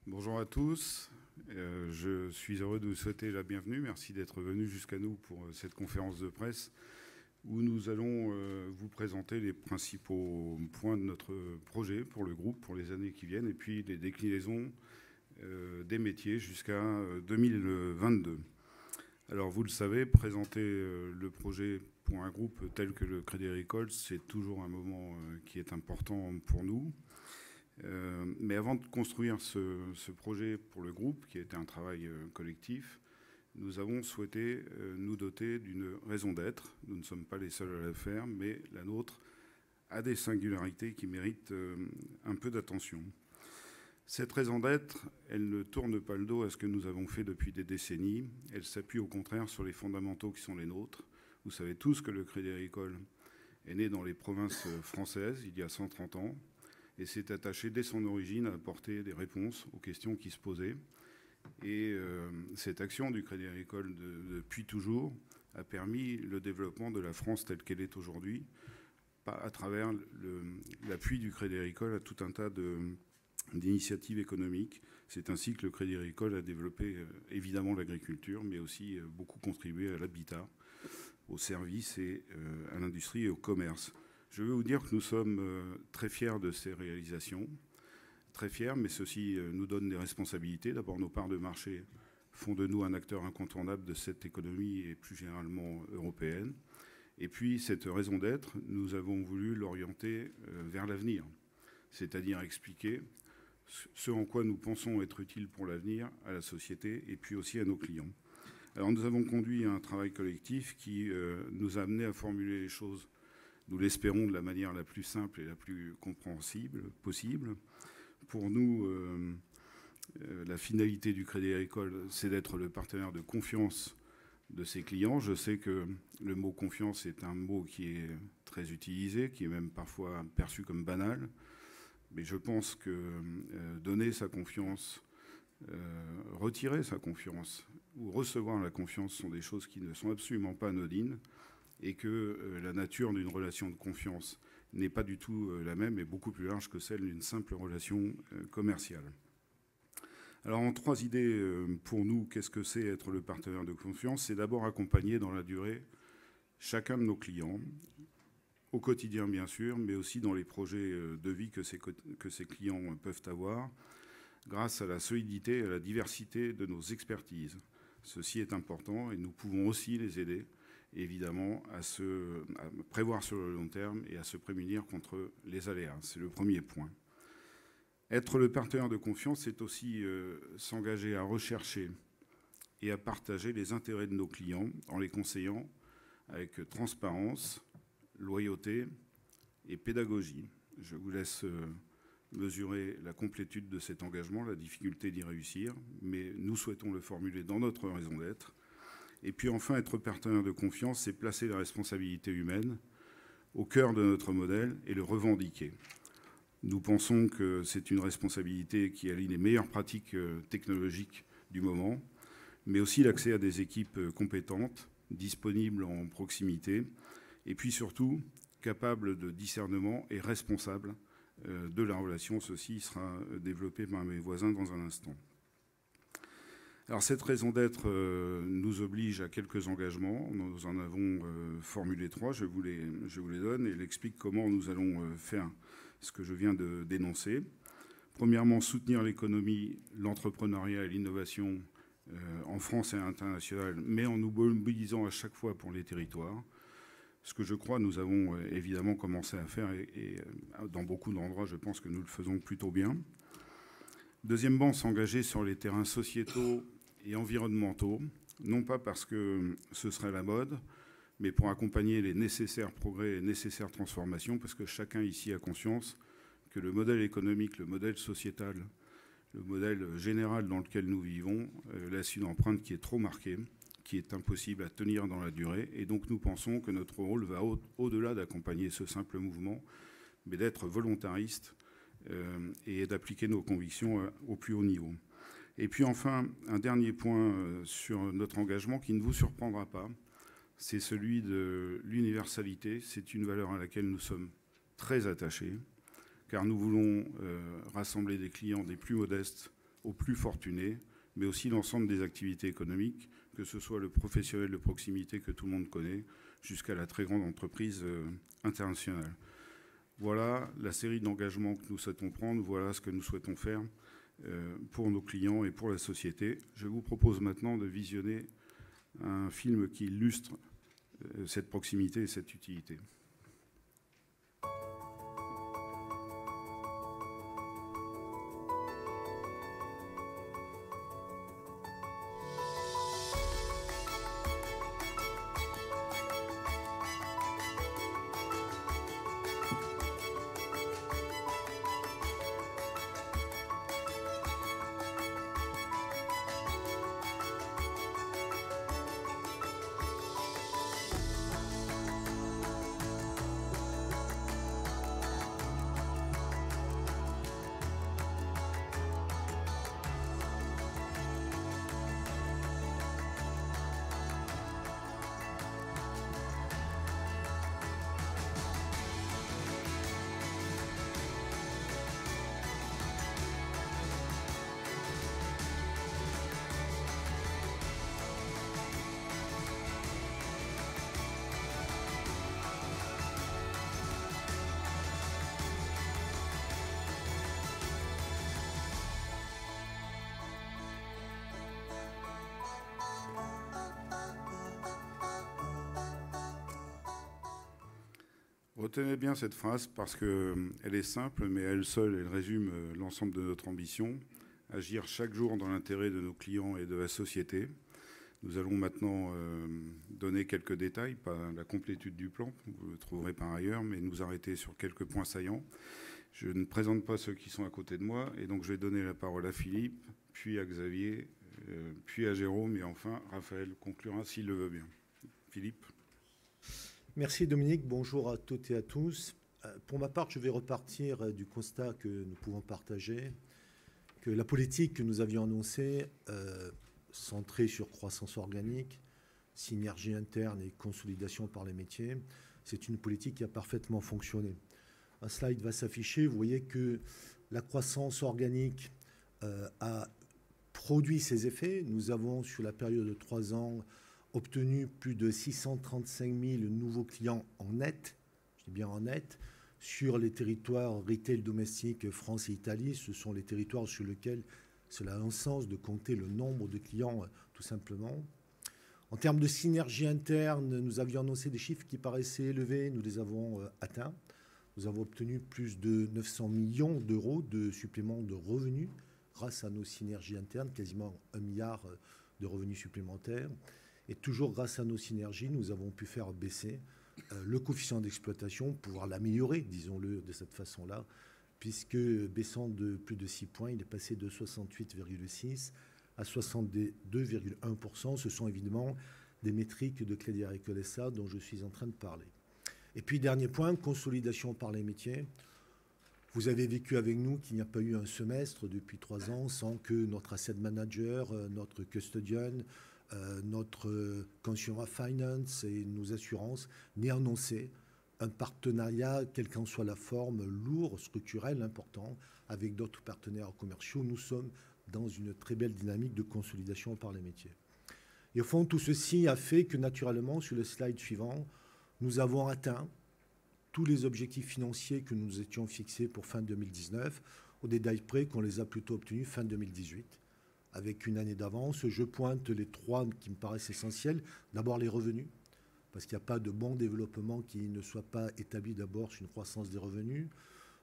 Bonjour à tous. Je suis heureux de vous souhaiter la bienvenue. Merci d'être venu jusqu'à nous pour cette conférence de presse où nous allons vous présenter les principaux points de notre projet pour le groupe pour les années qui viennent et puis les déclinaisons des métiers jusqu'à 2022. Alors vous le savez, présenter le projet pour un groupe tel que le Crédit Agricole, c'est toujours un moment qui est important pour nous. Mais avant de construire ce projet pour le groupe, qui a été un travail collectif, nous avons souhaité nous doter d'une raison d'être. Nous ne sommes pas les seuls à la faire, mais la nôtre a des singularités qui méritent un peu d'attention. Cette raison d'être, elle ne tourne pas le dos à ce que nous avons fait depuis des décennies. Elle s'appuie au contraire sur les fondamentaux qui sont les nôtres. Vous savez tous que le Crédit Agricole est né dans les provinces françaises il y a 130 ans et s'est attaché dès son origine à apporter des réponses aux questions qui se posaient. Et cette action du Crédit Agricole depuis toujours a permis le développement de la France telle qu'elle est aujourd'hui, à travers l'appui du Crédit Agricole à tout un tas d'initiatives économiques. C'est ainsi que le Crédit Agricole a développé évidemment l'agriculture, mais aussi beaucoup contribué à l'habitat, aux services et à l'industrie et au commerce. Je veux vous dire que nous sommes très fiers de ces réalisations, très fiers, mais ceci nous donne des responsabilités. D'abord, nos parts de marché font de nous un acteur incontournable de cette économie et plus généralement européenne. Et puis, cette raison d'être, nous avons voulu l'orienter vers l'avenir, c'est-à-dire expliquer ce en quoi nous pensons être utile pour l'avenir à la société et puis aussi à nos clients. Alors, nous avons conduit un travail collectif qui nous a amené à formuler les choses, nous l'espérons, de la manière la plus simple et la plus compréhensible possible. Pour nous, la finalité du Crédit Agricole, c'est d'être le partenaire de confiance de ses clients. Je sais que le mot confiance est un mot qui est très utilisé, qui est même parfois perçu comme banal. Mais je pense que donner sa confiance, retirer sa confiance ou recevoir la confiance sont des choses qui ne sont absolument pas anodines et que la nature d'une relation de confiance n'est pas du tout la même et beaucoup plus large que celle d'une simple relation commerciale. Alors en trois idées pour nous, qu'est-ce que c'est être le partenaire de confiance? C'est d'abord accompagner dans la durée chacun de nos clients, au quotidien bien sûr, mais aussi dans les projets de vie que ces clients peuvent avoir, grâce à la solidité et à la diversité de nos expertises. Ceci est important et nous pouvons aussi les aider, évidemment, à prévoir sur le long terme et à se prémunir contre les aléas. C'est le premier point. Être le partenaire de confiance, c'est aussi s'engager à rechercher et à partager les intérêts de nos clients en les conseillant avec transparence, loyauté et pédagogie. Je vous laisse mesurer la complétude de cet engagement, la difficulté d'y réussir, mais nous souhaitons le formuler dans notre raison d'être. Et puis enfin, être partenaire de confiance, c'est placer la responsabilité humaine au cœur de notre modèle et le revendiquer. Nous pensons que c'est une responsabilité qui allie les meilleures pratiques technologiques du moment, mais aussi l'accès à des équipes compétentes, disponibles en proximité, et puis surtout capables de discernement et responsables de la relation. Ceci sera développé par mes voisins dans un instant. Alors cette raison d'être nous oblige à quelques engagements. Nous en avons formulé trois, je vous les donne et l'explique comment nous allons faire ce que je viens de dénoncer. Premièrement, soutenir l'économie, l'entrepreneuriat et l'innovation en France et à l'international, mais en nous mobilisant à chaque fois pour les territoires. Ce que je crois, nous avons évidemment commencé à faire et dans beaucoup d'endroits, je pense que nous le faisons plutôt bien. Deuxièmement, s'engager sur les terrains sociétaux et environnementaux, non pas parce que ce serait la mode, mais pour accompagner les nécessaires progrès et les nécessaires transformations, parce que chacun ici a conscience que le modèle économique, le modèle sociétal, le modèle général dans lequel nous vivons laisse une empreinte qui est trop marquée, qui est impossible à tenir dans la durée. Et donc nous pensons que notre rôle va au-delà d'accompagner ce simple mouvement, mais d'être volontariste et d'appliquer nos convictions au plus haut niveau. Et puis enfin, un dernier point sur notre engagement qui ne vous surprendra pas, c'est celui de l'universalité. C'est une valeur à laquelle nous sommes très attachés, car nous voulons rassembler des clients des plus modestes aux plus fortunés, mais aussi l'ensemble des activités économiques, que ce soit le professionnel de proximité que tout le monde connaît, jusqu'à la très grande entreprise internationale. Voilà la série d'engagements que nous souhaitons prendre, voilà ce que nous souhaitons faire pour nos clients et pour la société. Je vous propose maintenant de visionner un film qui illustre cette proximité et cette utilité. Retenez bien cette phrase parce qu'elle est simple, mais elle seule, elle résume l'ensemble de notre ambition. Agir chaque jour dans l'intérêt de nos clients et de la société. Nous allons maintenant donner quelques détails, pas la complétude du plan, vous le trouverez par ailleurs, mais nous arrêter sur quelques points saillants. Je ne présente pas ceux qui sont à côté de moi, et donc je vais donner la parole à Philippe, puis à Xavier, puis à Jérôme, et enfin Raphaël conclura s'il le veut bien. Philippe. Merci Dominique, bonjour à toutes et à tous. Pour ma part, je vais repartir du constat que nous pouvons partager, que la politique que nous avions annoncée, centrée sur croissance organique, synergie interne et consolidation par les métiers, c'est une politique qui a parfaitement fonctionné. Un slide va s'afficher, vous voyez que la croissance organique a produit ses effets. Nous avons, sur la période de 3 ans, obtenu plus de 635 000 nouveaux clients en net, je dis bien en net, sur les territoires retail domestique France et Italie. Ce sont les territoires sur lesquels cela a un sens de compter le nombre de clients, tout simplement. En termes de synergie interne, nous avions annoncé des chiffres qui paraissaient élevés, nous les avons atteints. Nous avons obtenu plus de 900 millions d'euros de supplément de revenus grâce à nos synergies internes, quasiment 1 milliard de revenus supplémentaires. Et toujours grâce à nos synergies, nous avons pu faire baisser le coefficient d'exploitation, pouvoir l'améliorer, disons-le de cette façon-là, puisque baissant de plus de 6 points, il est passé de 68,6 à 62,1%. Ce sont évidemment des métriques de Crédit Agricole SA dont je suis en train de parler. Et puis, dernier point, consolidation par les métiers. Vous avez vécu avec nous qu'il n'y a pas eu un semestre depuis 3 ans sans que notre asset manager, notre custodian, notre consumer finance et nos assurances n'aient annoncé un partenariat, quelle qu'en soit la forme, lourd, structurel, important, avec d'autres partenaires commerciaux. Nous sommes dans une très belle dynamique de consolidation par les métiers. Et au fond, tout ceci a fait que, naturellement, sur le slide suivant, nous avons atteint tous les objectifs financiers que nous étions fixés pour fin 2019, au détail près qu'on les a plutôt obtenus fin 2018. Avec une année d'avance, je pointe les 3 qui me paraissent essentiels. D'abord, les revenus, parce qu'il n'y a pas de bon développement qui ne soit pas établi d'abord sur une croissance des revenus.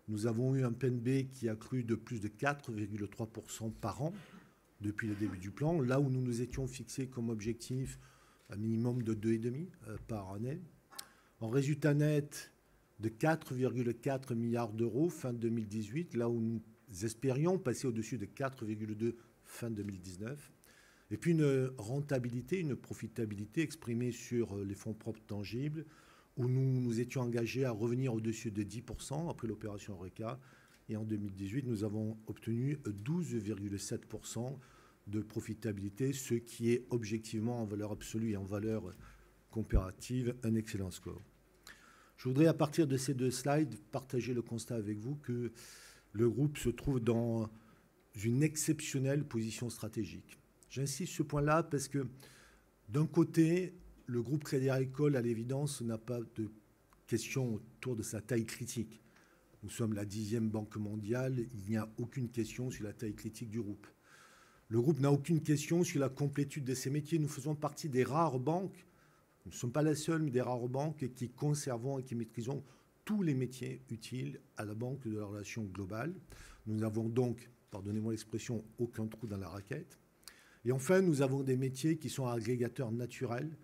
Nous avons eu un PNB qui a cru de plus de 4,3% par an depuis le début du plan, là où nous nous étions fixés comme objectif un minimum de 2,5% par année. En résultat net de 4,4 milliards d'euros fin 2018, là où nous espérions passer au-dessus de 4,2 fin 2019. Et puis une rentabilité, une profitabilité exprimée sur les fonds propres tangibles, où nous nous étions engagés à revenir au-dessus de 10% après l'opération Eureka. Et en 2018, nous avons obtenu 12,7% de profitabilité, ce qui est objectivement en valeur absolue et en valeur comparative un excellent score. Je voudrais, à partir de ces 2 slides, partager le constat avec vous que le groupe se trouve dans une exceptionnelle position stratégique. J'insiste sur ce point-là parce que, d'un côté, le groupe Crédit Agricole, à l'évidence, n'a pas de question autour de sa taille critique. Nous sommes la 10e banque mondiale, il n'y a aucune question sur la taille critique du groupe. Le groupe n'a aucune question sur la complétude de ses métiers. Nous faisons partie des rares banques, nous ne sommes pas la seule, mais des rares banques qui conservons et qui maîtrisons tous les métiers utiles à la banque de la relation globale. Nous n'avons donc, pardonnez-moi l'expression, aucun trou dans la raquette. Et enfin, nous avons des métiers qui sont agrégateurs naturels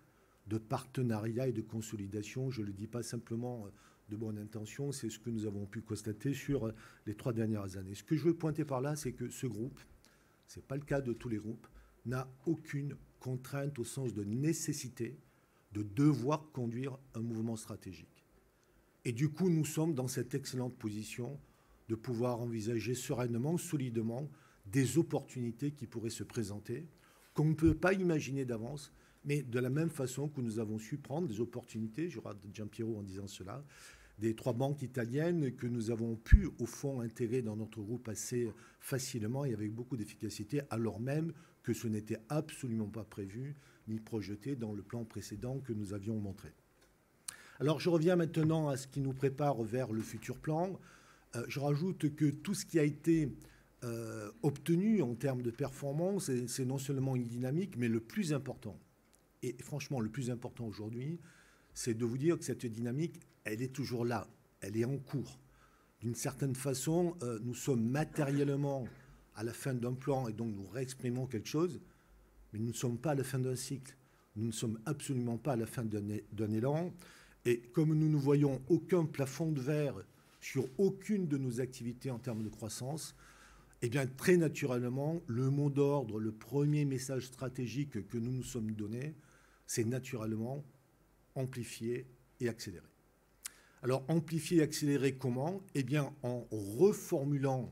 de partenariat et de consolidation. Je ne le dis pas simplement de bonne intention, c'est ce que nous avons pu constater sur les 3 dernières années. Ce que je veux pointer par là, c'est que ce groupe, ce n'est pas le cas de tous les groupes, n'a aucune contrainte au sens de nécessité de devoir conduire un mouvement stratégique. Et du coup, nous sommes dans cette excellente position de pouvoir envisager sereinement, solidement, des opportunités qui pourraient se présenter, qu'on ne peut pas imaginer d'avance, mais de la même façon que nous avons su prendre des opportunités, je rate Giampiero en disant cela, des 3 banques italiennes que nous avons pu, au fond, intégrer dans notre groupe assez facilement et avec beaucoup d'efficacité, alors même que ce n'était absolument pas prévu ni projeté dans le plan précédent que nous avions montré. Alors, je reviens maintenant à ce qui nous prépare vers le futur plan. Je rajoute que tout ce qui a été obtenu en termes de performance, c'est non seulement une dynamique, mais le plus important, et franchement le plus important aujourd'hui, c'est de vous dire que cette dynamique, elle est toujours là, elle est en cours. D'une certaine façon, nous sommes matériellement à la fin d'un plan et donc nous réexprimons quelque chose, mais nous ne sommes pas à la fin d'un cycle. Nous ne sommes absolument pas à la fin d'un élan. Et comme nous ne voyons aucun plafond de verre sur aucune de nos activités en termes de croissance, eh bien, très naturellement, le mot d'ordre, le premier message stratégique que nous nous sommes donné, c'est naturellement amplifier et accélérer. Alors, amplifier et accélérer comment? Eh bien, en reformulant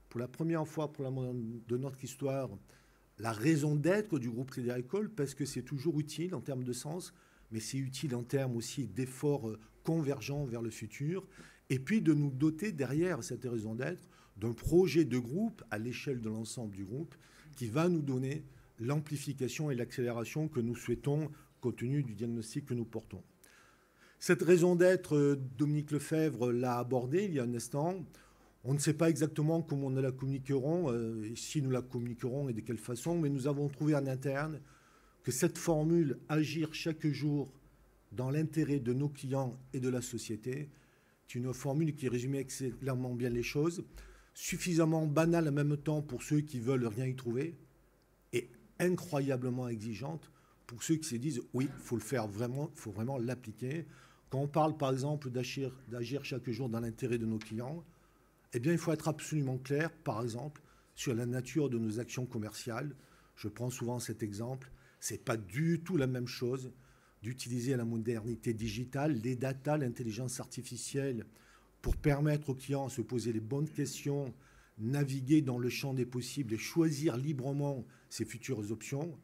pour la première fois de notre histoire la raison d'être du groupe Crédit Agricole, parce que c'est toujours utile en termes de sens, mais c'est utile en termes aussi d'efforts convergents vers le futur, et puis de nous doter derrière cette raison d'être d'un projet de groupe à l'échelle de l'ensemble du groupe qui va nous donner l'amplification et l'accélération que nous souhaitons compte tenu du diagnostic que nous portons. Cette raison d'être, Dominique Lefebvre l'a abordée il y a un instant. On ne sait pas exactement comment nous la communiquerons, si nous la communiquerons et de quelle façon, mais nous avons trouvé en interne que cette formule « agir chaque jour dans l'intérêt de nos clients et de la société » est une formule qui résume excellemment bien les choses, suffisamment banale en même temps pour ceux qui veulent rien y trouver et incroyablement exigeante pour ceux qui se disent « oui, il faut le faire vraiment, il faut vraiment l'appliquer ». Quand on parle par exemple d'agir chaque jour dans l'intérêt de nos clients, eh bien il faut être absolument clair, par exemple, sur la nature de nos actions commerciales. Je prends souvent cet exemple. Ce n'est pas du tout la même chose d'utiliser la modernité digitale, les data, l'intelligence artificielle pour permettre aux clients de se poser les bonnes questions, naviguer dans le champ des possibles et choisir librement ses futures options,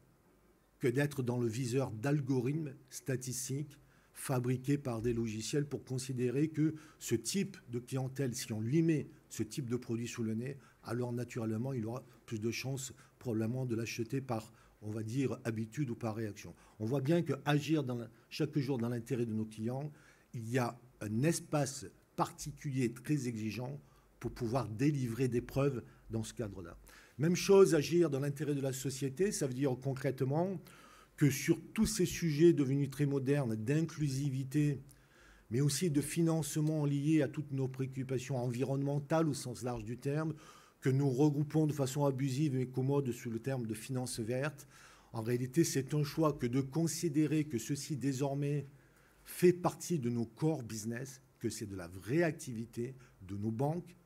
que d'être dans le viseur d'algorithmes statistiques fabriqués par des logiciels pour considérer que ce type de clientèle, si on lui met ce type de produit sous le nez, alors naturellement, il aura plus de chances probablement de l'acheter par, on va dire, habitude ou par réaction. On voit bien qu'agir chaque jour dans l'intérêt de nos clients, il y a un espace particulier très exigeant pour pouvoir délivrer des preuves dans ce cadre-là. Même chose, agir dans l'intérêt de la société, ça veut dire concrètement que sur tous ces sujets devenus très modernes d'inclusivité, mais aussi de financement liés à toutes nos préoccupations environnementales au sens large du terme, que nous regroupons de façon abusive et commode sous le terme de finance verte. En réalité, c'est un choix que de considérer que ceci désormais fait partie de nos core business, que c'est de la vraie activité de nos banques,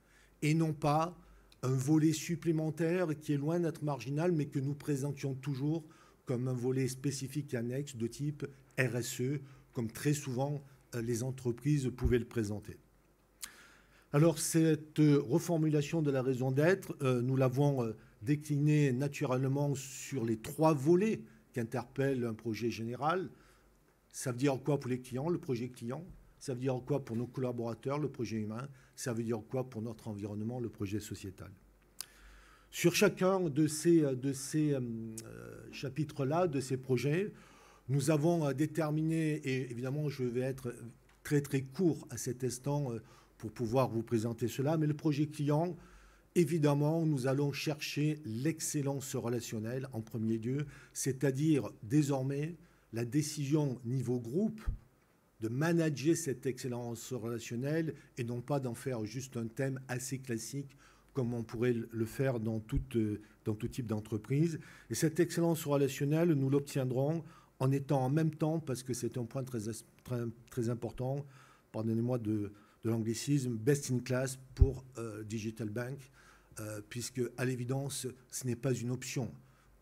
et non pas un volet supplémentaire qui est loin d'être marginal, mais que nous présentions toujours comme un volet spécifique et annexe de type RSE, comme très souvent les entreprises pouvaient le présenter. Alors, cette reformulation de la raison d'être, nous l'avons déclinée naturellement sur les 3 volets qu'interpelle un projet général. Ça veut dire quoi pour les clients, le projet client? Ça veut dire quoi pour nos collaborateurs, le projet humain? Ça veut dire quoi pour notre environnement, le projet sociétal? Sur chacun de ces chapitres-là, de ces projets, nous avons déterminé, et évidemment je vais être très très court à cet instant pour pouvoir vous présenter cela, mais le projet client, évidemment, nous allons chercher l'excellence relationnelle en premier lieu, c'est-à-dire désormais la décision niveau groupe de manager cette excellence relationnelle et non pas d'en faire juste un thème assez classique comme on pourrait le faire dans tout type d'entreprise. Et cette excellence relationnelle, nous l'obtiendrons en étant en même temps, parce que c'est un point très important, pardonnez-moi de l'anglicisme, best in class pour Digital Bank, puisque à l'évidence, ce n'est pas une option.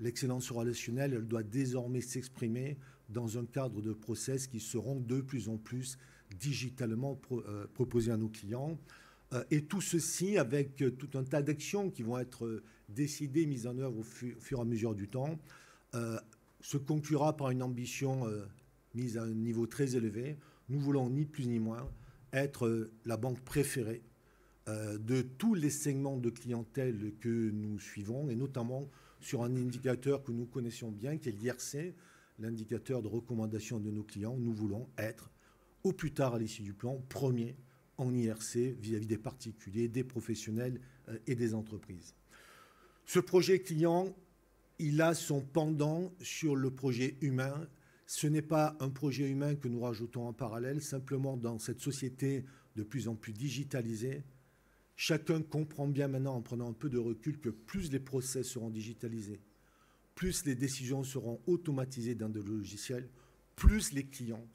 L'excellence relationnelle, elle doit désormais s'exprimer dans un cadre de process qui seront de plus en plus digitalement proposés à nos clients. Et tout ceci avec tout un tas d'actions qui vont être décidées, mises en œuvre au fur et à mesure du temps, se conclura par une ambition mise à un niveau très élevé. Nous voulons ni plus ni moins être la banque préférée de tous les segments de clientèle que nous suivons, et notamment sur un indicateur que nous connaissions bien, qui est l'IRC, l'indicateur de recommandation de nos clients. Nous voulons être, au plus tard à l'issue du plan, premier en IRC vis-à-vis des particuliers, des professionnels et des entreprises. Ce projet client, il a son pendant sur le projet humain. Ce n'est pas un projet humain que nous rajoutons en parallèle, simplement dans cette société de plus en plus digitalisée, chacun comprend bien maintenant, en prenant un peu de recul, que plus les process seront digitalisés, plus les décisions seront automatisées dans des logiciels, plus les clients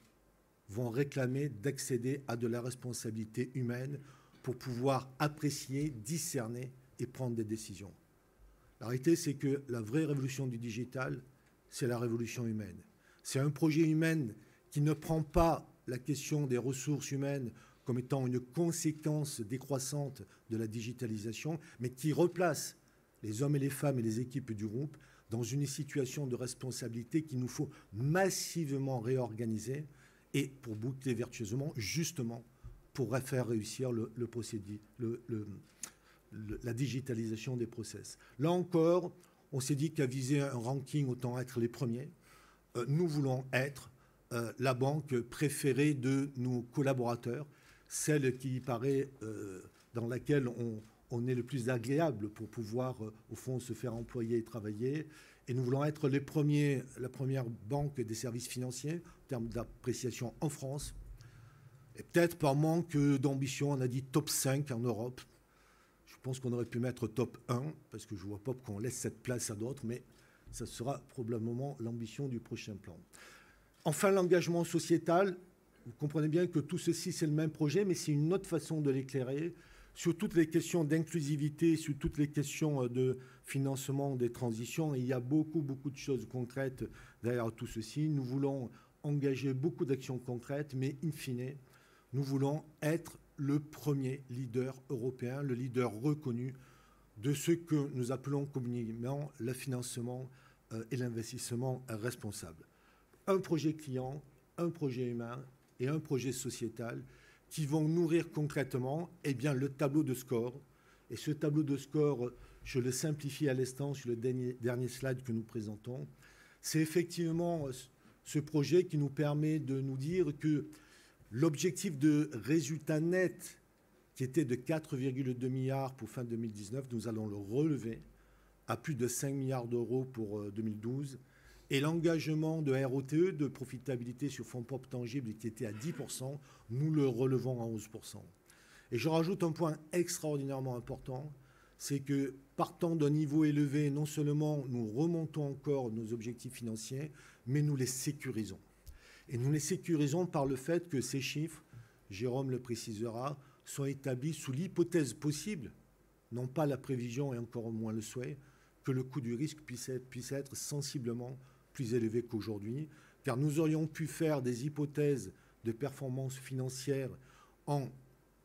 vont réclamer d'accéder à de la responsabilité humaine pour pouvoir apprécier, discerner et prendre des décisions. La réalité, c'est que la vraie révolution du digital, c'est la révolution humaine. C'est un projet humain qui ne prend pas la question des ressources humaines comme étant une conséquence décroissante de la digitalisation, mais qui replace les hommes et les femmes et les équipes du groupe dans une situation de responsabilité qu'il nous faut massivement réorganiser et pour boucler vertueusement, justement, pour faire réussir la digitalisation des process. Là encore, on s'est dit qu'à viser un ranking, autant être les premiers. Nous voulons être la banque préférée de nos collaborateurs, celle qui paraît dans laquelle on est le plus agréable pour pouvoir, au fond, se faire employer et travailler. Et nous voulons être la première banque des services financiers en termes d'appréciation en France. Et peut-être par manque d'ambition, on a dit top 5 en Europe. Je pense qu'on aurait pu mettre top 1, parce que je ne vois pas qu'on laisse cette place à d'autres, mais ça sera probablement l'ambition du prochain plan. Enfin, l'engagement sociétal. Vous comprenez bien que tout ceci, c'est le même projet, mais c'est une autre façon de l'éclairer sur toutes les questions d'inclusivité, sur toutes les questions de financement des transitions. Et il y a beaucoup de choses concrètes derrière tout ceci. Nous voulons engager beaucoup d'actions concrètes, mais in fine, nous voulons être le premier leader européen, le leader reconnu de ce que nous appelons communément le financement et l'investissement responsable. Un projet client, un projet humain et un projet sociétal qui vont nourrir concrètement le tableau de score. Et ce tableau de score, je le simplifie à l'instant sur le dernier slide que nous présentons. C'est effectivement ce projet qui nous permet de nous dire que l'objectif de résultat net qui était de 4,2 milliards pour fin 2019, nous allons le relever à plus de 5 milliards d'euros pour 2012. Et l'engagement de ROTE, de profitabilité sur fonds propres tangibles, qui était à 10%, nous le relevons à 11%. Et je rajoute un point extraordinairement important, c'est que partant d'un niveau élevé, non seulement nous remontons encore nos objectifs financiers, mais nous les sécurisons. Et nous les sécurisons par le fait que ces chiffres, Jérôme le précisera, sont établis sous l'hypothèse possible, non pas la prévision et encore moins le souhait, que le coût du risque puisse être sensiblement plus élevé qu'aujourd'hui, car nous aurions pu faire des hypothèses de performance financière en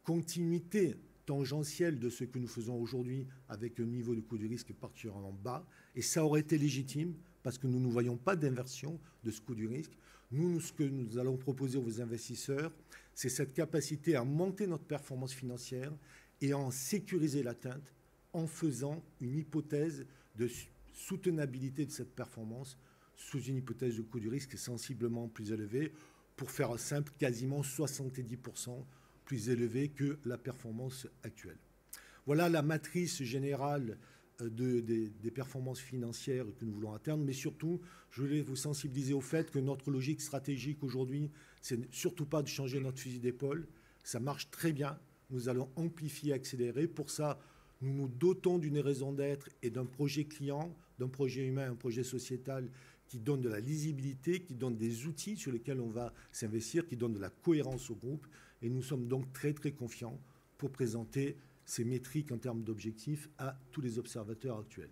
continuité tangentielle de ce que nous faisons aujourd'hui avec un niveau de coût du risque particulièrement bas, et ça aurait été légitime parce que nous ne voyons pas d'inversion de ce coût du risque. Nous, ce que nous allons proposer aux investisseurs, c'est cette capacité à monter notre performance financière et à en sécuriser l'atteinte en faisant une hypothèse de soutenabilité de cette performance sous une hypothèse de coût du risque sensiblement plus élevée, pour faire simple, quasiment 70% plus élevée que la performance actuelle. Voilà la matrice générale des performances financières que nous voulons atteindre, mais surtout, je voulais vous sensibiliser au fait que notre logique stratégique aujourd'hui, c'est surtout pas de changer notre fusil d'épaule. Ça marche très bien. Nous allons amplifier, accélérer. Pour ça, nous nous dotons d'une raison d'être et d'un projet client, d'un projet humain, un projet sociétal qui donne de la lisibilité, qui donne des outils sur lesquels on va s'investir, qui donne de la cohérence au groupe. Et nous sommes donc très, très confiants pour présenter ces métriques en termes d'objectifs à tous les observateurs actuels.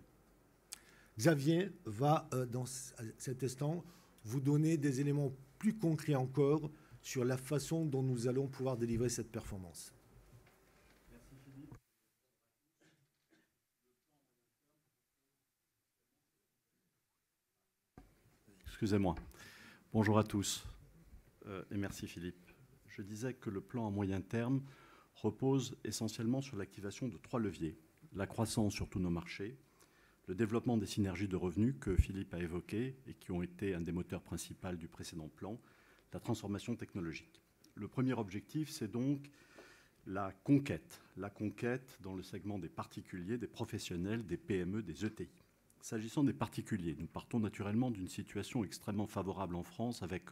Xavier va, dans cet instant, vous donner des éléments plus concrets encore sur la façon dont nous allons pouvoir délivrer cette performance. Merci Philippe. Excusez-moi. Bonjour à tous et merci Philippe. Je disais que le plan à moyen terme repose essentiellement sur l'activation de 3 leviers. La croissance sur tous nos marchés, le développement des synergies de revenus que Philippe a évoquées et qui ont été un des moteurs principaux du précédent plan, la transformation technologique. Le premier objectif, c'est donc la conquête dans le segment des particuliers, des professionnels, des PME, des ETI. S'agissant des particuliers, nous partons naturellement d'une situation extrêmement favorable en France avec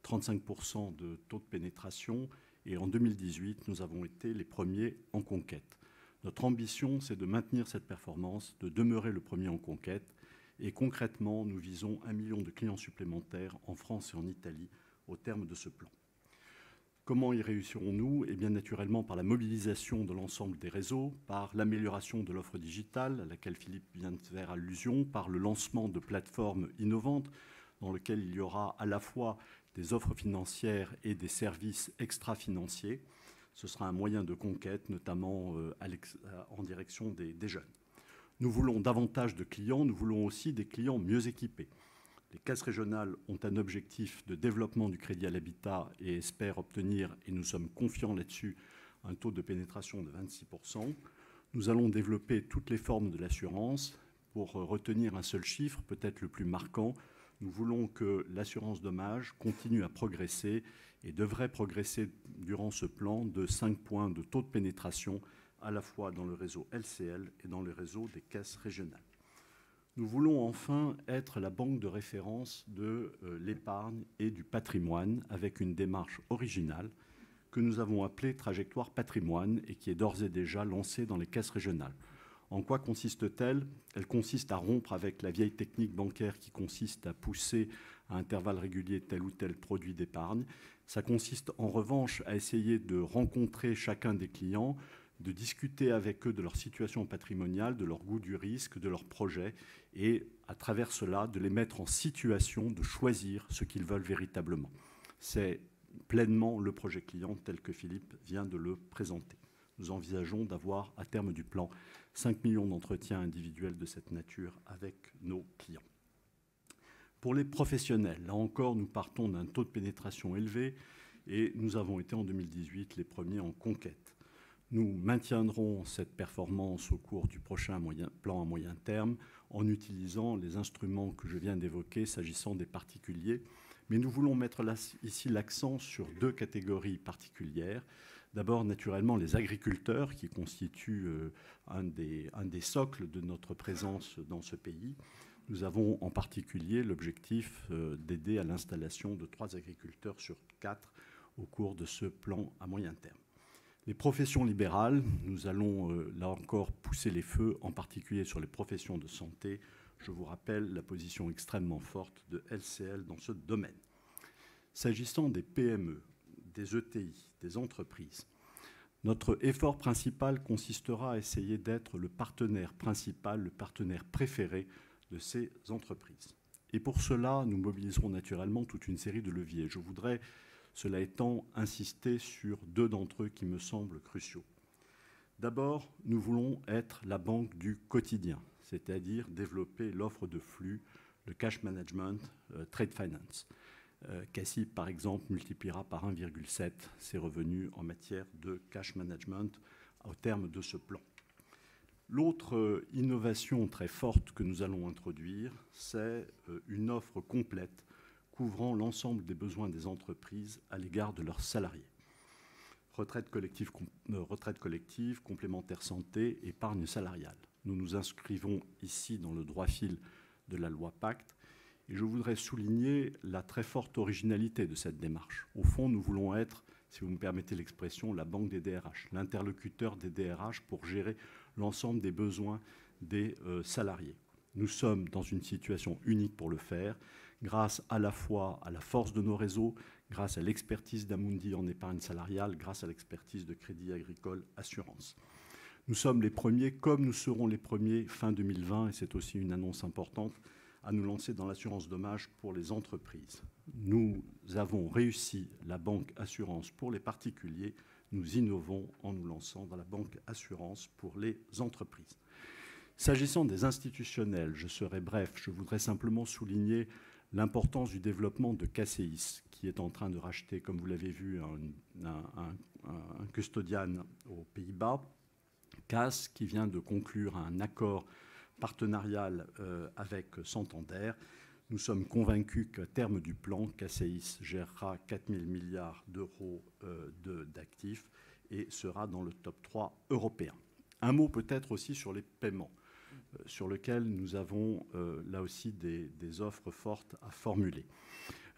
35% de taux de pénétration. Et en 2018, nous avons été les premiers en conquête. Notre ambition, c'est de maintenir cette performance, de demeurer le premier en conquête. Et concrètement, nous visons 1 million de clients supplémentaires en France et en Italie au terme de ce plan. Comment y réussirons-nous? Eh bien, naturellement, par la mobilisation de l'ensemble des réseaux, par l'amélioration de l'offre digitale, à laquelle Philippe vient de faire allusion, par le lancement de plateformes innovantes, dans lesquelles il y aura à la fois des offres financières et des services extra-financiers. Ce sera un moyen de conquête, notamment en direction des jeunes. Nous voulons davantage de clients, nous voulons aussi des clients mieux équipés. Les caisses régionales ont un objectif de développement du crédit à l'habitat et espèrent obtenir, et nous sommes confiants là-dessus, un taux de pénétration de 26%. Nous allons développer toutes les formes de l'assurance. Pour retenir un seul chiffre, peut-être le plus marquant, nous voulons que l'assurance dommage continue à progresser et devrait progresser durant ce plan de 5 points de taux de pénétration à la fois dans le réseau LCL et dans le réseau des caisses régionales. Nous voulons enfin être la banque de référence de l'épargne et du patrimoine avec une démarche originale que nous avons appelée Trajectoire Patrimoine et qui est d'ores et déjà lancée dans les caisses régionales. En quoi consiste-t-elle? Elle consiste à rompre avec la vieille technique bancaire qui consiste à pousser à intervalles réguliers tel ou tel produit d'épargne. Ça consiste en revanche à essayer de rencontrer chacun des clients, de discuter avec eux de leur situation patrimoniale, de leur goût du risque, de leurs projets, et à travers cela, de les mettre en situation de choisir ce qu'ils veulent véritablement. C'est pleinement le projet client tel que Philippe vient de le présenter. Nous envisageons d'avoir, à terme du plan, 5 millions d'entretiens individuels de cette nature avec nos clients. Pour les professionnels, là encore, nous partons d'un taux de pénétration élevé et nous avons été en 2018 les premiers en conquête. Nous maintiendrons cette performance au cours du prochain plan à moyen terme en utilisant les instruments que je viens d'évoquer s'agissant des particuliers. Mais nous voulons mettre ici l'accent sur 2 catégories particulières. D'abord, naturellement, les agriculteurs qui constituent un des socles de notre présence dans ce pays. Nous avons en particulier l'objectif d'aider à l'installation de 3 agriculteurs sur 4 au cours de ce plan à moyen terme. Les professions libérales, nous allons là encore pousser les feux, en particulier sur les professions de santé. Je vous rappelle la position extrêmement forte de LCL dans ce domaine. S'agissant des PME, des ETI, des entreprises, notre effort principal consistera à essayer d'être le partenaire principal, le partenaire préféré de ces entreprises. Et pour cela, nous mobiliserons naturellement toute une série de leviers. Je voudrais, cela étant, insister sur 2 d'entre eux qui me semblent cruciaux. D'abord, nous voulons être la banque du quotidien, c'est-à-dire développer l'offre de flux, le cash management, trade finance. CACIB, par exemple, multipliera par 1,7 ses revenus en matière de cash management au terme de ce plan. L'autre innovation très forte que nous allons introduire, c'est une offre complète couvrant l'ensemble des besoins des entreprises à l'égard de leurs salariés. Retraite collective, complémentaire santé, épargne salariale. Nous nous inscrivons ici dans le droit fil de la loi Pacte et je voudrais souligner la très forte originalité de cette démarche. Au fond, nous voulons être, si vous me permettez l'expression, la banque des DRH, l'interlocuteur des DRH pour gérer l'ensemble des besoins des salariés. Nous sommes dans une situation unique pour le faire, grâce à la fois à la force de nos réseaux, grâce à l'expertise d'Amundi en épargne salariale, grâce à l'expertise de Crédit Agricole Assurance. Nous sommes les premiers, comme nous serons les premiers fin 2020, et c'est aussi une annonce importante, à nous lancer dans l'assurance dommage pour les entreprises. Nous avons réussi la banque assurance pour les particuliers, nous innovons en nous lançant dans la banque assurance pour les entreprises. S'agissant des institutionnels, je serai bref, je voudrais simplement souligner l'importance du développement de KCIS, qui est en train de racheter, comme vous l'avez vu, un custodian aux Pays-Bas, CAS, qui vient de conclure un accord partenarial avec Santander. Nous sommes convaincus qu'à terme du plan, KCIS gérera 4 000 milliards d'euros d'actifs et sera dans le top 3 européen. Un mot peut-être aussi sur les paiements, sur lesquels nous avons là aussi des offres fortes à formuler.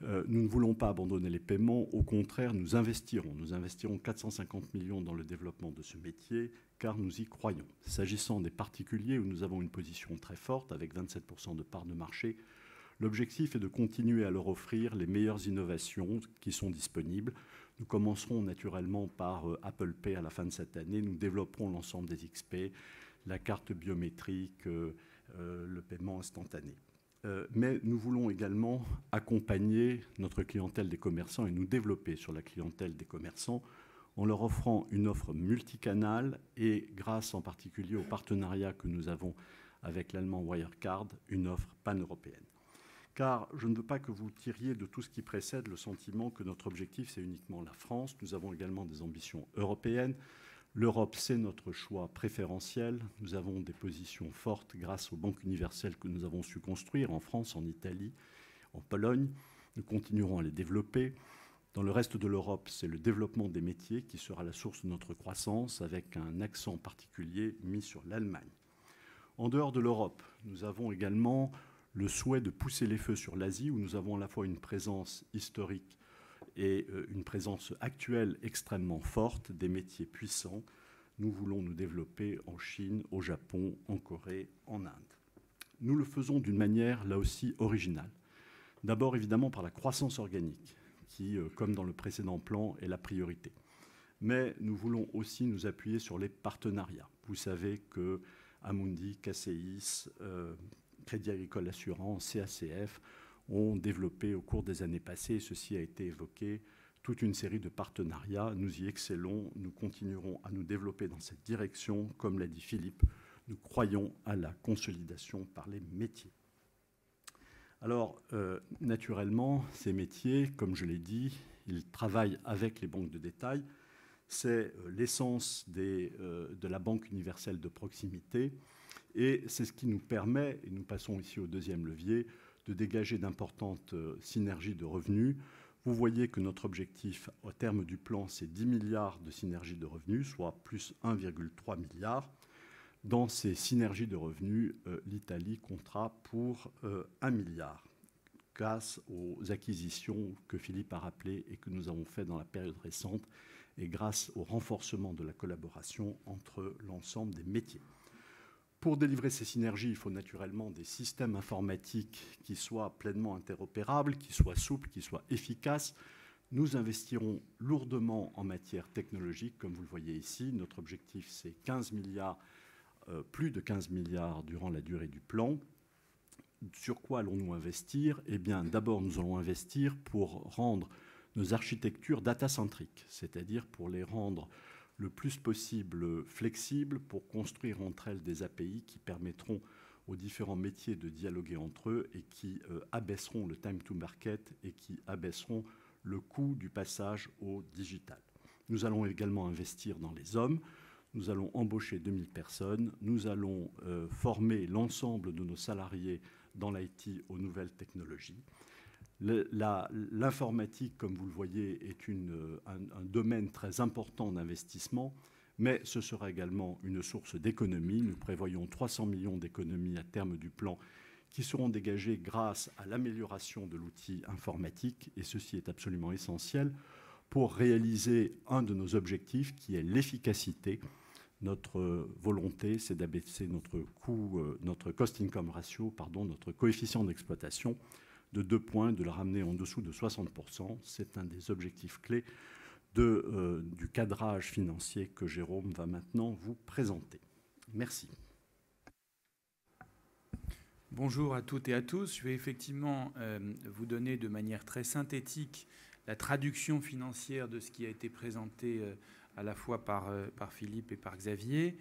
Nous ne voulons pas abandonner les paiements, au contraire, nous investirons 450 millions dans le développement de ce métier, car nous y croyons. S'agissant des particuliers, où nous avons une position très forte, avec 27% de part de marché, l'objectif est de continuer à leur offrir les meilleures innovations qui sont disponibles. Nous commencerons naturellement par Apple Pay à la fin de cette année, nous développerons l'ensemble des XP, la carte biométrique, le paiement instantané. Mais nous voulons également accompagner notre clientèle des commerçants et nous développer sur la clientèle des commerçants en leur offrant une offre multicanale et grâce en particulier au partenariat que nous avons avec l'allemand Wirecard, une offre pan-européenne. Car je ne veux pas que vous tiriez de tout ce qui précède le sentiment que notre objectif, c'est uniquement la France. Nous avons également des ambitions européennes. L'Europe, c'est notre choix préférentiel. Nous avons des positions fortes grâce aux banques universelles que nous avons su construire en France, en Italie, en Pologne. Nous continuerons à les développer. Dans le reste de l'Europe, c'est le développement des métiers qui sera la source de notre croissance, avec un accent particulier mis sur l'Allemagne. En dehors de l'Europe, nous avons également le souhait de pousser les feux sur l'Asie, où nous avons à la fois une présence historique et une présence actuelle extrêmement forte, des métiers puissants. Nous voulons nous développer en Chine, au Japon, en Corée, en Inde. Nous le faisons d'une manière, là aussi, originale. D'abord, évidemment, par la croissance organique, qui, comme dans le précédent plan, est la priorité. Mais nous voulons aussi nous appuyer sur les partenariats. Vous savez que Amundi, KCIS, Crédit Agricole Assurance, CACF ont développé au cours des années passées, ceci a été évoqué, toute une série de partenariats. Nous y excellons, nous continuerons à nous développer dans cette direction. Comme l'a dit Philippe, nous croyons à la consolidation par les métiers. Alors, naturellement, ces métiers, comme je l'ai dit, ils travaillent avec les banques de détail. C'est l'essence de la banque universelle de proximité. Et c'est ce qui nous permet, et nous passons ici au deuxième levier, de dégager d'importantes synergies de revenus. Vous voyez que notre objectif, au terme du plan, c'est 10 milliards de synergies de revenus, soit plus 1,3 milliard. Dans ces synergies de revenus, l'Italie comptera pour 1 milliard, grâce aux acquisitions que Philippe a rappelées et que nous avons faites dans la période récente, et grâce au renforcement de la collaboration entre l'ensemble des métiers. Pour délivrer ces synergies, il faut naturellement des systèmes informatiques qui soient pleinement interopérables, qui soient souples, qui soient efficaces. Nous investirons lourdement en matière technologique, comme vous le voyez ici. Notre objectif, c'est 15 milliards, plus de 15 milliards durant la durée du plan. Sur quoi allons-nous investir? Eh bien, d'abord, nous allons investir pour rendre nos architectures data-centriques, c'est-à-dire pour les rendre le plus possible flexibles, pour construire entre elles des API qui permettront aux différents métiers de dialoguer entre eux et qui abaisseront le time to market et qui abaisseront le coût du passage au digital. Nous allons également investir dans les hommes. Nous allons embaucher 2000 personnes. Nous allons former l'ensemble de nos salariés dans l'IT aux nouvelles technologies. L'informatique, comme vous le voyez, est un domaine très important d'investissement, mais ce sera également une source d'économie. Nous prévoyons 300 millions d'économies à terme du plan qui seront dégagées grâce à l'amélioration de l'outil informatique, et ceci est absolument essentiel pour réaliser un de nos objectifs qui est l'efficacité. Notre volonté, c'est d'abaisser notre cost-income ratio, notre coefficient d'exploitation de 2 points, de le ramener en dessous de 60%. C'est un des objectifs clés du cadrage financier que Jérôme va maintenant vous présenter. Merci. Bonjour à toutes et à tous. Je vais effectivement vous donner de manière très synthétique la traduction financière de ce qui a été présenté à la fois par Philippe et par Xavier.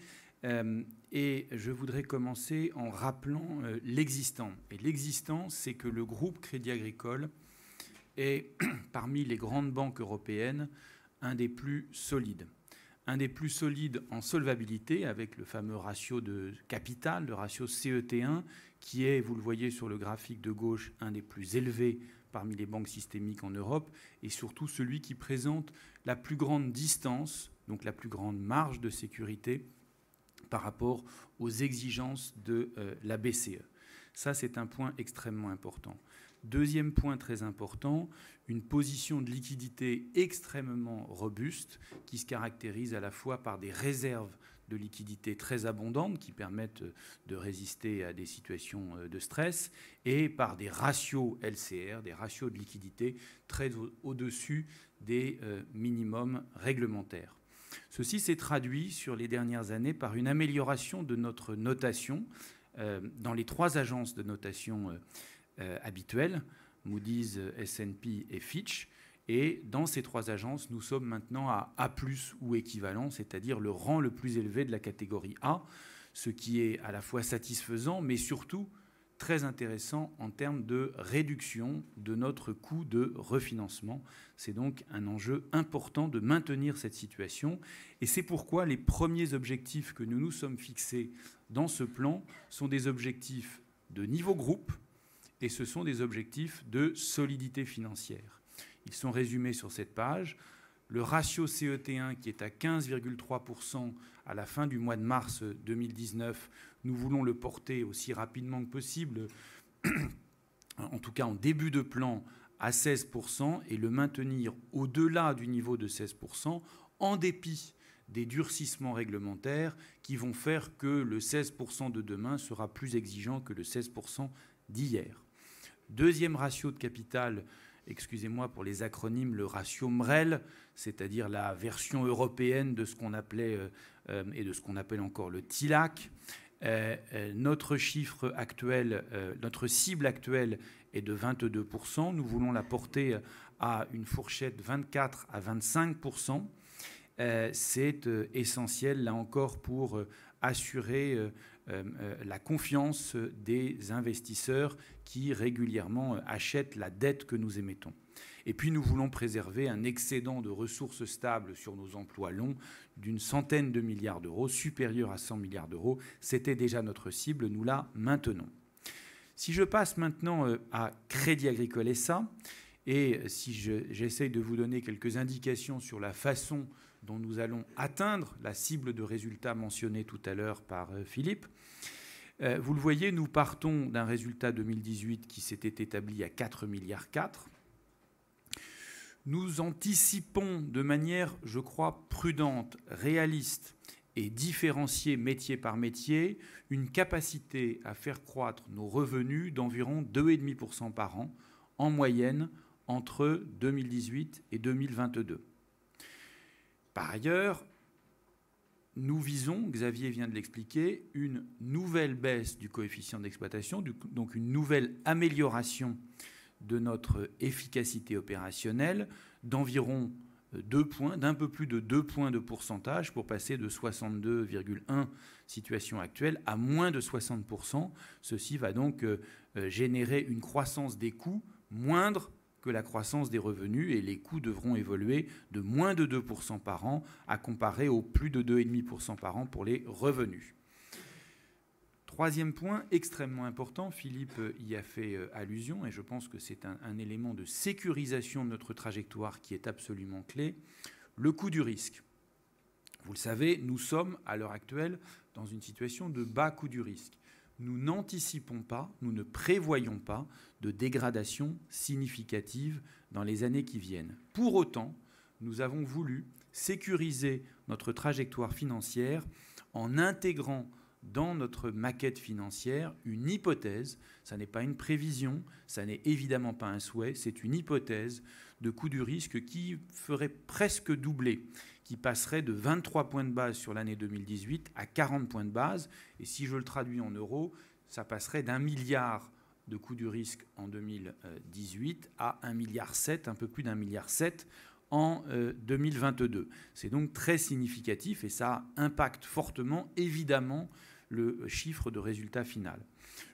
Et je voudrais commencer en rappelant l'existant. Et l'existant, c'est que le groupe Crédit Agricole est, parmi les grandes banques européennes, un des plus solides. Un des plus solides en solvabilité, avec le fameux ratio de capital, le ratio CET1, qui est, vous le voyez sur le graphique de gauche, un des plus élevés parmi les banques systémiques en Europe, et surtout celui qui présente la plus grande distance, donc la plus grande marge de sécurité par rapport aux exigences de la BCE. Ça, c'est un point extrêmement important. Deuxième point très important, une position de liquidité extrêmement robuste qui se caractérise à la fois par des réserves de liquidité très abondantes qui permettent de résister à des situations de stress et par des ratios LCR, des ratios de liquidité très au-dessus des minimums réglementaires. Ceci s'est traduit sur les dernières années par une amélioration de notre notation dans les 3 agences de notation habituelles, Moody's, S&P et Fitch. Et dans ces 3 agences, nous sommes maintenant à A+ ou équivalent, c'est-à-dire le rang le plus élevé de la catégorie A, ce qui est à la fois satisfaisant, mais surtout très intéressant en termes de réduction de notre coût de refinancement. C'est donc un enjeu important de maintenir cette situation. Et c'est pourquoi les premiers objectifs que nous nous sommes fixés dans ce plan sont des objectifs de niveau groupe et ce sont des objectifs de solidité financière. Ils sont résumés sur cette page. Le ratio CET1 qui est à 15,3% à la fin du mois de mars 2019, nous voulons le porter aussi rapidement que possible, en tout cas en début de plan, à 16% et le maintenir au-delà du niveau de 16% en dépit des durcissements réglementaires qui vont faire que le 16% de demain sera plus exigeant que le 16% d'hier. Deuxième ratio de capital, excusez-moi pour les acronymes, le ratio MREL, c'est-à-dire la version européenne de ce qu'on appelait et de ce qu'on appelle encore le TILAC. Notre chiffre actuel, notre cible actuelle est de 22%. Nous voulons la porter à une fourchette 24 à 25%. C'est essentiel, là encore, pour assurer la confiance des investisseurs qui régulièrement achètent la dette que nous émettons. Et puis nous voulons préserver un excédent de ressources stables sur nos emplois longs d'une centaine de milliards d'euros, supérieur à 100 milliards d'euros. C'était déjà notre cible, nous la maintenons. Si je passe maintenant à Crédit Agricole SA, et si j'essaye de vous donner quelques indications sur la façon dont nous allons atteindre la cible de résultat mentionnée tout à l'heure par Philippe, vous le voyez, nous partons d'un résultat 2018 qui s'était établi à 4,4 milliards. Nous anticipons de manière, je crois, prudente, réaliste et différenciée métier par métier, une capacité à faire croître nos revenus d'environ 2,5% par an, en moyenne, entre 2018 et 2022. Par ailleurs, nous visons, Xavier vient de l'expliquer, une nouvelle baisse du coefficient d'exploitation, donc une nouvelle amélioration de notre efficacité opérationnelle d'environ 2 points, d'un peu plus de 2 points de pourcentage pour passer de 62,1 situation actuelle à moins de 60%. Ceci va donc générer une croissance des coûts moindre que la croissance des revenus, et les coûts devront évoluer de moins de 2% par an à comparer aux plus de 2,5% par an pour les revenus. Troisième point extrêmement important, Philippe y a fait allusion, et je pense que c'est un élément de sécurisation de notre trajectoire qui est absolument clé, le coût du risque. Vous le savez, nous sommes à l'heure actuelle dans une situation de bas coût du risque. Nous n'anticipons pas, nous ne prévoyons pas de dégradation significative dans les années qui viennent. Pour autant, nous avons voulu sécuriser notre trajectoire financière en intégrant dans notre maquette financière une hypothèse, ça n'est pas une prévision, ça n'est évidemment pas un souhait, c'est une hypothèse de coût du risque qui ferait presque doubler, qui passerait de 23 points de base sur l'année 2018 à 40 points de base. Et si je le traduis en euros, ça passerait d'1 milliard de coût du risque en 2018 à 1,7 milliard, un peu plus d'1,7 milliard en 2022. C'est donc très significatif et ça impacte fortement, évidemment, le chiffre de résultat final.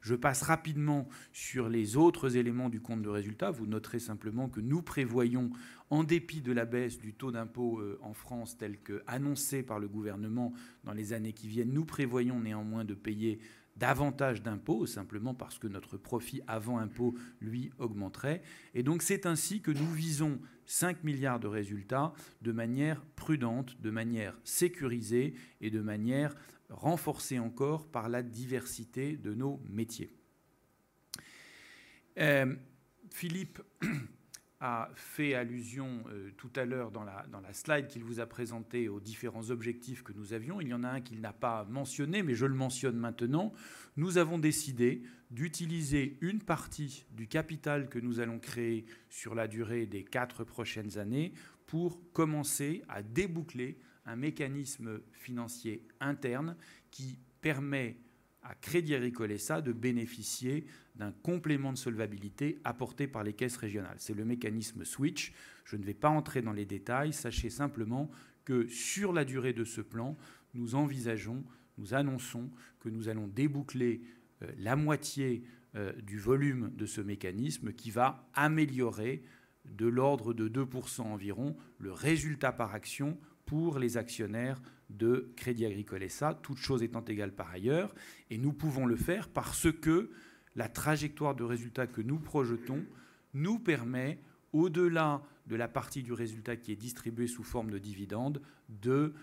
Je passe rapidement sur les autres éléments du compte de résultat. Vous noterez simplement que nous prévoyons, en dépit de la baisse du taux d'impôt en France tel qu'annoncé par le gouvernement dans les années qui viennent, nous prévoyons néanmoins de payer davantage d'impôts, simplement parce que notre profit avant impôt, lui, augmenterait. Et donc c'est ainsi que nous visons 5 milliards de résultats de manière prudente, de manière sécurisée et de manière renforcée encore par la diversité de nos métiers. Philippe a fait allusion tout à l'heure dans la slide qu'il vous a présentée aux différents objectifs que nous avions. Il y en a un qu'il n'a pas mentionné, mais je le mentionne maintenant. Nous avons décidé d'utiliser une partie du capital que nous allons créer sur la durée des 4 prochaines années pour commencer à déboucler un mécanisme financier interne qui permet à Crédit Agricole SA de bénéficier d'un complément de solvabilité apporté par les caisses régionales. C'est le mécanisme Switch. Je ne vais pas entrer dans les détails. Sachez simplement que sur la durée de ce plan, nous annonçons que nous allons déboucler la moitié du volume de ce mécanisme qui va améliorer de l'ordre de 2% environ le résultat par action pour les actionnaires de Crédit Agricole SA, toutes choses étant égales par ailleurs. Et nous pouvons le faire parce que la trajectoire de résultat que nous projetons nous permet, au-delà de la partie du résultat qui est distribuée sous forme de dividendes, de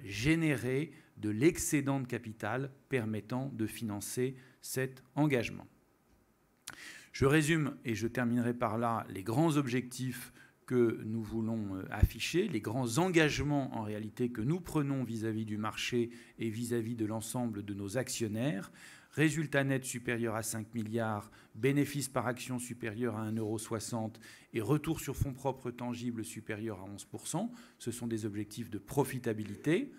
générer de l'excédent de capital permettant de financer cet engagement. Je résume et je terminerai par là les grands objectifs que nous voulons afficher, les grands engagements en réalité que nous prenons vis-à-vis du marché et vis-à-vis de l'ensemble de nos actionnaires. Résultat net supérieur à 5 milliards, bénéfice par action supérieur à 1,60 € et retour sur fonds propres tangibles supérieur à 11%. Ce sont des objectifs de profitabilité.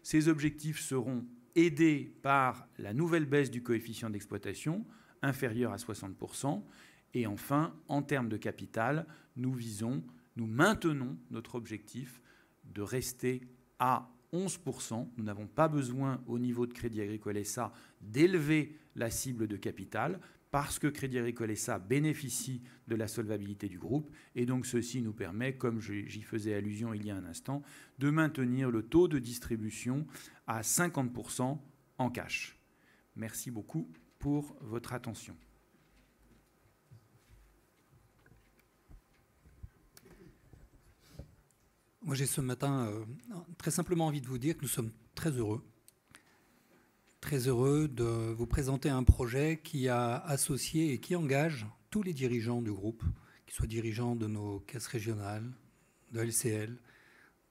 Ces objectifs seront aidés par la nouvelle baisse du coefficient d'exploitation, inférieur à 60%. Et enfin, en termes de capital, nous maintenons notre objectif de rester à 11%. Nous n'avons pas besoin, au niveau de Crédit Agricole SA, d'élever la cible de capital parce que Crédit Agricole SA bénéficie de la solvabilité du groupe. Et donc, ceci nous permet, comme j'y faisais allusion il y a un instant, de maintenir le taux de distribution à 50% en cash. Merci beaucoup pour votre attention. Moi, j'ai ce matin très simplement envie de vous dire que nous sommes très heureux de vous présenter un projet qui a associé et qui engage tous les dirigeants du groupe, qu'ils soient dirigeants de nos caisses régionales, de LCL,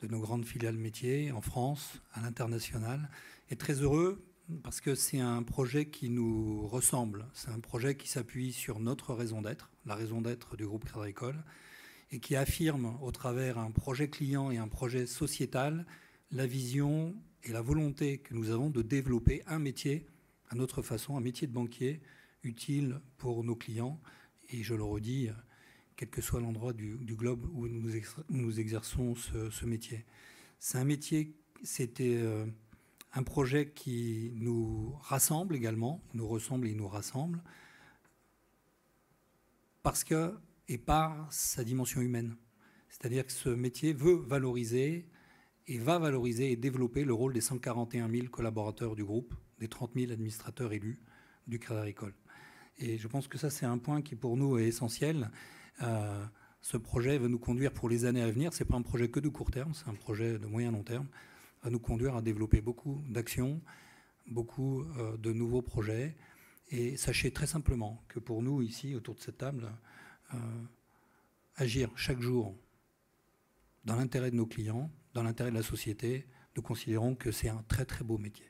de nos grandes filiales métiers en France, à l'international. Et très heureux parce que c'est un projet qui nous ressemble. C'est un projet qui s'appuie sur notre raison d'être, la raison d'être du groupe Crédit Agricole, et qui affirme au travers un projet client et un projet sociétal la vision et la volonté que nous avons de développer un métier, à notre façon, un métier de banquier utile pour nos clients. Et je le redis, quel que soit l'endroit du globe où nous exerçons ce métier. C'est un métier, c'était un projet qui nous rassemble également, nous ressemble et nous rassemble, parce que et par sa dimension humaine. C'est-à-dire que ce métier veut valoriser et va valoriser et développer le rôle des 141 000 collaborateurs du groupe, des 30 000 administrateurs élus du Crédit Agricole. Et je pense que ça, c'est un point qui, pour nous, est essentiel. Ce projet va nous conduire pour les années à venir. Ce n'est pas un projet que de court terme, c'est un projet de moyen-long terme. Va nous conduire à développer beaucoup d'actions, beaucoup de nouveaux projets. Et sachez très simplement que pour nous, ici, autour de cette table, agir chaque jour dans l'intérêt de nos clients, dans l'intérêt de la société, nous considérons que c'est un très très beau métier.